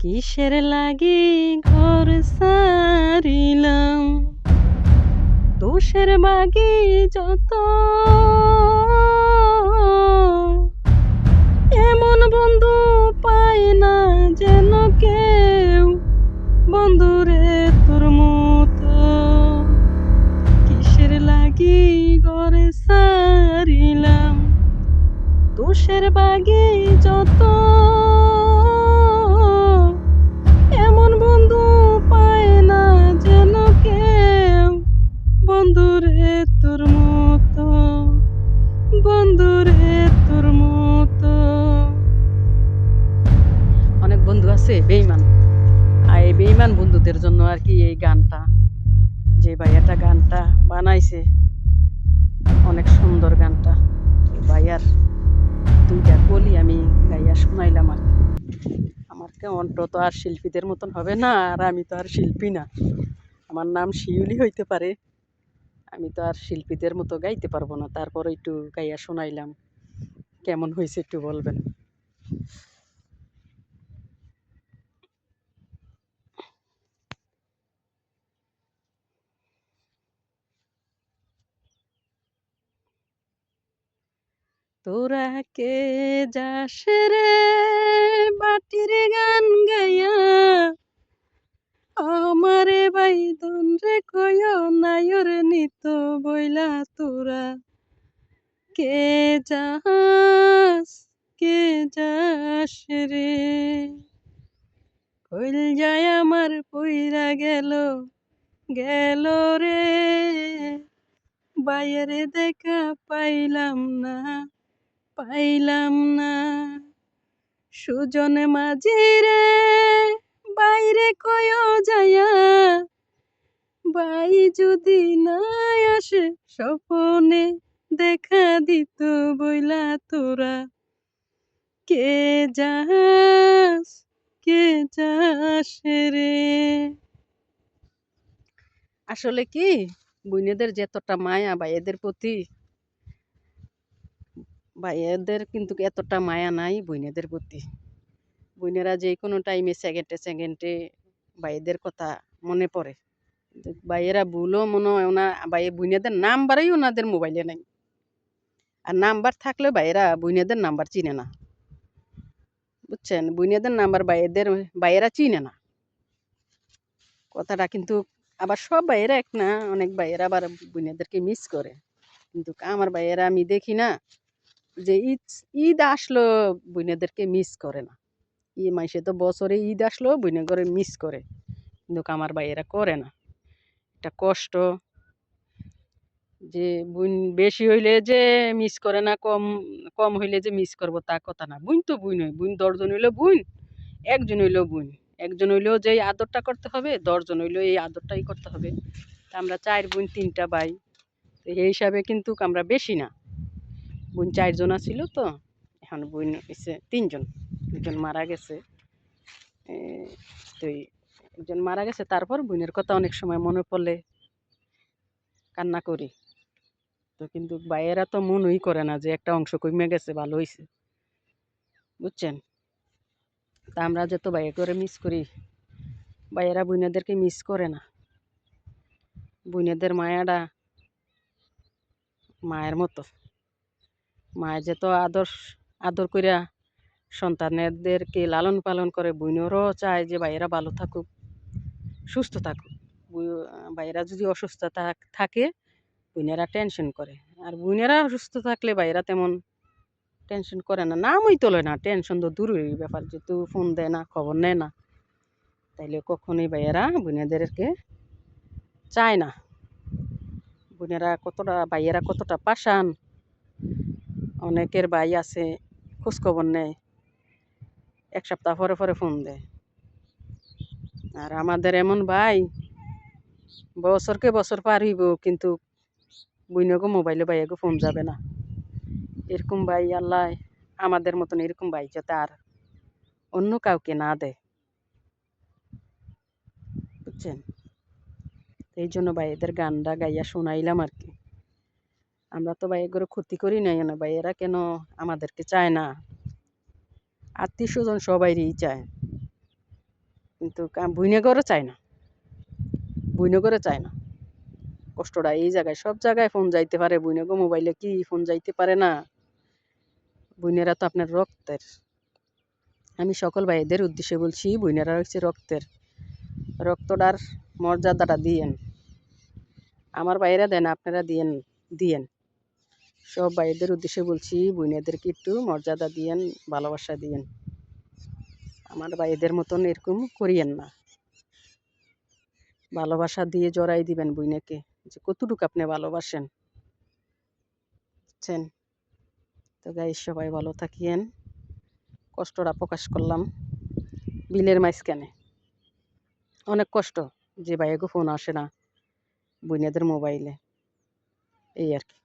কিসের লাগি ঘর সারিলাম, দোষের বাগি যত, এমন বন্ধু পায় না যেন কেউ, বন্ধুরে তোর মতো। কিসের লাগি ঘর সারিলাম, দোষের বাগি যত, এমন বন্ধু পায় না যেন কেউ, বন্ধুরে তোর মতো, বন্ধুরে তোর মতো। অনেক বন্ধু আছে বেঈমান, আর এই বেঈমান বন্ধুদের জন্য আর কি এই গানটা, যে ভাইয়াটা গানটা বানাইছে অনেক সুন্দর গানটা। ভাইয়ার দুইটা কলি আমি গাইয়া শোনাইলাম আর কি। আমার কণ্ঠ তো আর শিল্পীদের মতন হবে না, আর আমি তো আর শিল্পী না। আমার নাম শিউলি হইতে পারে, আমি তো আর শিল্পীদের মতো গাইতে পারবো না। তারপর একটু গাইয়া শোনাইলাম, কেমন হয়েছে একটু বলবেন। তোরা কে যাস রে বাটির গান গাইয়া, আমারে বাইদন রে কয় নায়র নিত বইলা। তোরা কে যাস, কে যাস রে, কইল যায় আমার পইরা গেল, গেল রে, বাইরে দেখা পাইলাম না, পাইলাম না। সুজন মাঝি রে বাইরে কয় যায়া, বাই যদি না আসে স্বপনে দেখা দিত বইলা। তোরা কে যাস, কে যাস রে। আসলে কি বুইনেদের যতটা মায়া ভাইয়েদের প্রতি, ভাইয়েদের কিন্তু এতটা মায়া নাই বুইনেদের প্রতি। বুইনেরা যে কোনো টাইমে সেকেন্ডে সেকেন্ডে ভাইয়েদের কথা মনে পড়ে। ভাইয়েরা ভুলও মনে হয় না, ভাই বুইনেদের নাম্বারই ওনাদের মোবাইলে নাই। আর নাম্বার থাকলেও ভাইয়েরা বুইনেদের নাম্বার চিনে না, বুঝছেন। বুইনেদের নাম্বার ভাইয়েরা চিনে না, কথাটা কিন্তু। আবার সব ভাইয়েরা এক না, অনেক ভাইয়েরা আবার বুইনেদেরকে মিস করে। কিন্তু আমার ভাইয়েরা আমি দেখি না যে ঈদ আসলো বুইনেদেরকে মিস করে না। মাসে তো বছরে ঈদ আসলো বুইনে করে মিস করে, কিন্তু আমার ভাইয়েরা করে না। এটা কষ্ট যে বুইন বেশি হইলে যে মিস করে না, কম কম হইলে যে মিস করবো তা কথা না। বুইন তো বুইন হয়, বুইন 10 জন হইলেও বুইন, একজন হইলেও বুইন। একজন হইলেও যে আদরটা করতে হবে, 10 জন হইলেও এই আদরটাই করতে হবে। তা আমরা 4 বোন 3টা ভাই, তো এই হিসাবে কিন্তু আমরা বেশি না। বোন 4 জন ছিল, তো এখন বোন হয়েছে 3 জন, 2জন মারা গেছে। তো একজন মারা গেছে, তারপর বোনের কথা অনেক সময় মনে পড়লে কান্না করি। তো কিন্তু ভাইয়েরা তো মনই করে না যে একটা অংশ কমে গেছে, ভালো হয়েছে, বুঝছেন। তা আমরা যত ভাইয়ে করে মিস করি, ভাইয়েরা বোনেদেরকে মিস করে না। বোনেদের মায়াটা মায়ের মতো, মায়ের যত আদর করিয়া সন্তানদেরকে লালন পালন করে, বোনেরও চায় যে ভাইয়েরা ভালো থাকুক, সুস্থ থাকুক। ভাইয়েরা যদি অসুস্থ থাকে, বোনেরা টেনশন করে। আর বোনেরা সুস্থ থাকলে ভাইয়েরা তেমন টেনশন করে না, নামই তোলে না। টেনশন তো দূরের ব্যাপার, যেহেতু ফোন দেয় না, খবর নেয় না, তাইলে কখনোই ভাইয়েরা বোনেদেরকে চায় না। ভাইয়েরা কতটা পাষাণ। অনেকের ভাই আছে খোঁজখবর নেয়, 1 সপ্তাহ পরে পরে ফোন দেয়। আর আমাদের এমন ভাই, বছরকে বছর পার হইব কিন্তু বইনগো মোবাইলে ভাইয়াগো ফোন যাবে না। এরকম ভাই আল্লাহ আমাদের মতন এরকম ভাই যাতে আর অন্য কাউকে না দেয়, বুঝছেন। এই জন্য ভাইয়েদের গানটা গাইয়া শোনাইলাম আর কি। আমরা তো ভাইয়ের ক্ষতি করি নাই না, ভাইয়েরা কেন আমাদেরকে চায় না? আত্মীয় স্বজন সবাইরই চায়, কিন্তু বুইনগরও চায় না, বুইনগরে চায় না। কষ্টটা এই জায়গায়, সব জায়গায় ফোন যাইতে পারে, বুইনগো মোবাইলে কি ফোন যাইতে পারে না? বুইনেরা তো আপনার রক্তের। আমি সকল ভাইদের উদ্দেশ্যে বলছি, বুইনেরা হচ্ছে রক্তের, রক্তটার মর্যাদাটা দিয়েন। আমার ভাইয়েরা দেন, আপনারা দিয়েন দিয়েন। সব ভাইদের উদ্দেশ্যে বলছি, বুইনেদেরকে একটু মর্যাদা দিয়েন, ভালোবাসা দিয়েন। আমার ভাইদের মতন এরকম করিয়েন না। ভালোবাসা দিয়ে জড়াই দিবেন বুইনেকে, যে কতটুকু আপনি ভালোবাসেন, বুঝছেন? তো গাইস, সবাই ভালো থাকিয়েন। কষ্টটা প্রকাশ করলাম বিলের মাঝখানে। অনেক কষ্ট যে ভাইয়াকে ফোন আসে না বুইনেদের মোবাইলে, এই আর কি।